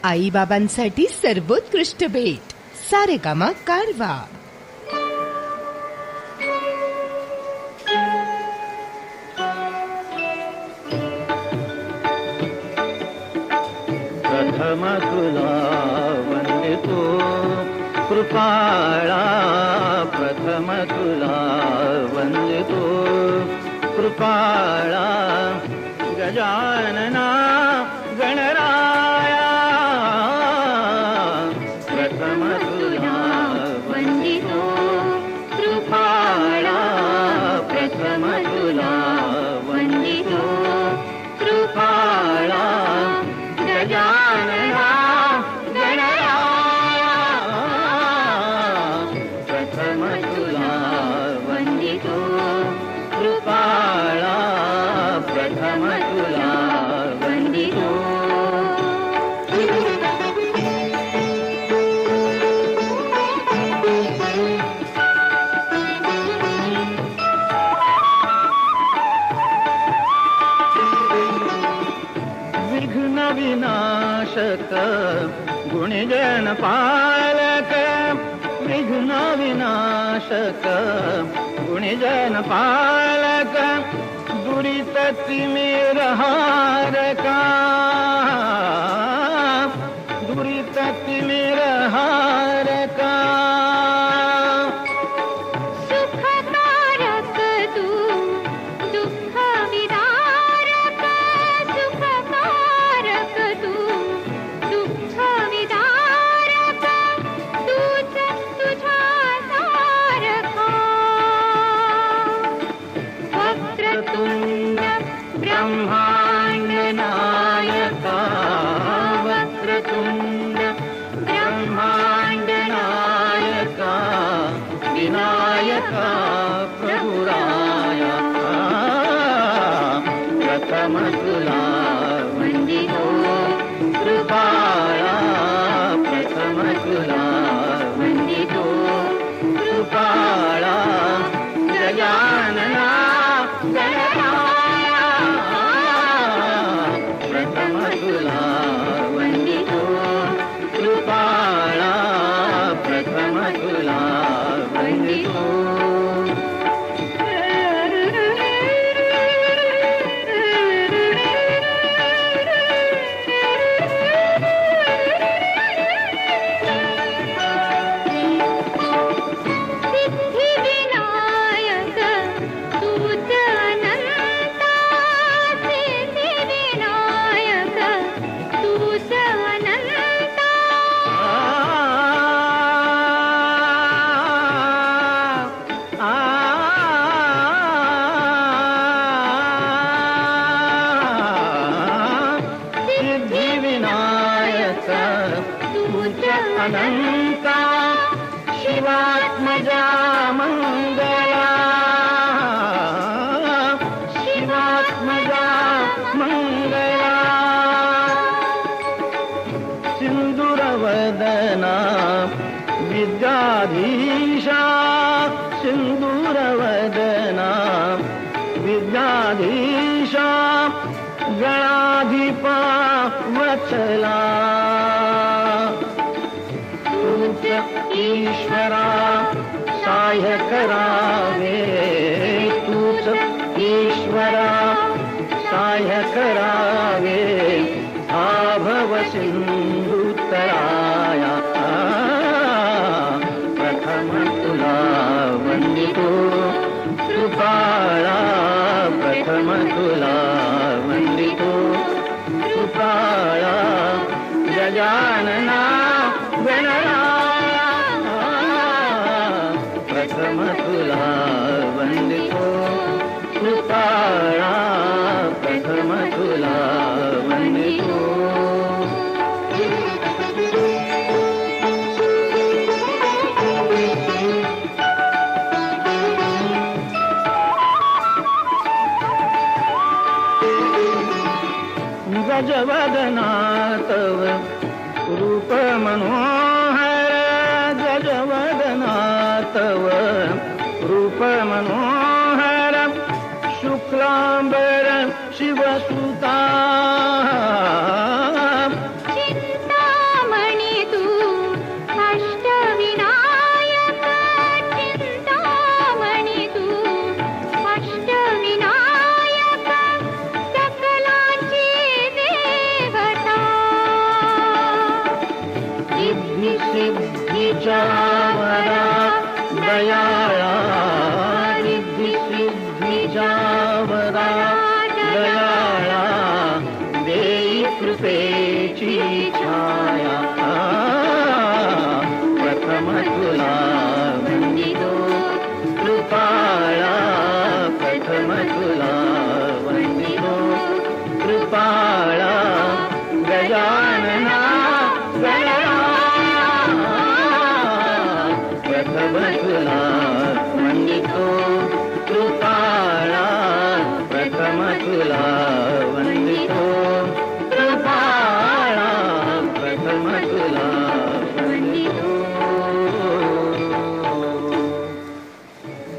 आई बाबांसाठी सर्वोत्कृष्ट भेट सारेगामा कारवा. प्रथम तुला वंदितो कृपाळा, प्रथम तुला वंदितो कृपाळा. गजानना गणराया, प्रथम तुला वंदितो कृपाळा, प्रथम तुला वंदितो कृपाळा. गजानना गणराया, प्रथम तुला वंदितो कृपाळा, प्रथम तुला वंदितो. विघ्न विनाशक गुणजन पालक, विघ्न विनाशक गुणजन पालक. दुरित तिमिर हारका, दुरित तिमिर हारका. सुखकारक तू दुःख विदारक, सुखकारक तू दुःख विदारक. तूच तुझ्या सारखा. वक्रतुंड ब्रह्मांड नायका, वक्रतुंड ब्रह्मांड नायका. विनायका प्रभुराया, प्रथम तुला वंदितो कृपाळा, प्रथम तुला वंदितो कृपाळा. गजानना गणराया, प्रथम तुला वंदितो कृपाळा, प्रथम तुला वंदितो. सिद्धिविनायक तूच अनंता, सिद्धिविनायक तूच अनंता. सिद्धिविनायक तूच अनंता. शिवात्मजा मंगला, शिवात्मजा मंगला. सिंदूरवदना विद्याधीशा, सिंदूरवदना विद्याधीशा. गणाधिपा वत्सला, तूच ईश्वरा सहाय्य करावे, तूच ईश्वरा सहाय्य करावे. आभव सिंधुतराया, प्रथम तुला वंदितो कृपाळा, प्रथम तुला वंदितो कृपाळा. गजानना गणराया, प्रथम तुला वंदितो कृपाळा, प्रथम तुला वंदितो. गजवदना तव रूप मनोहर, गजवदना तव रूप मनोहर. शुक्लांबर शिवसुता, चिंता रिद्धी सिद्धीच्या वरा दयाळा रिद्धी सिद्धीच्या वरा दयाळा देई कृपेची छाया प्रथम तुला वंदितो कृपाळा प्रथम तुला वंदितो कृपाळा गजानना प्रथम तुला वंदितो कृपाळा प्रथम तुला वंदितो कृपाळा प्रथम तुला वंदितो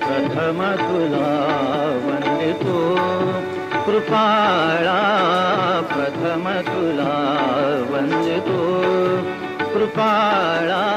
प्रथम तुला वंदितो कृपाळा प्रथम तुला वंदितो कृपाळा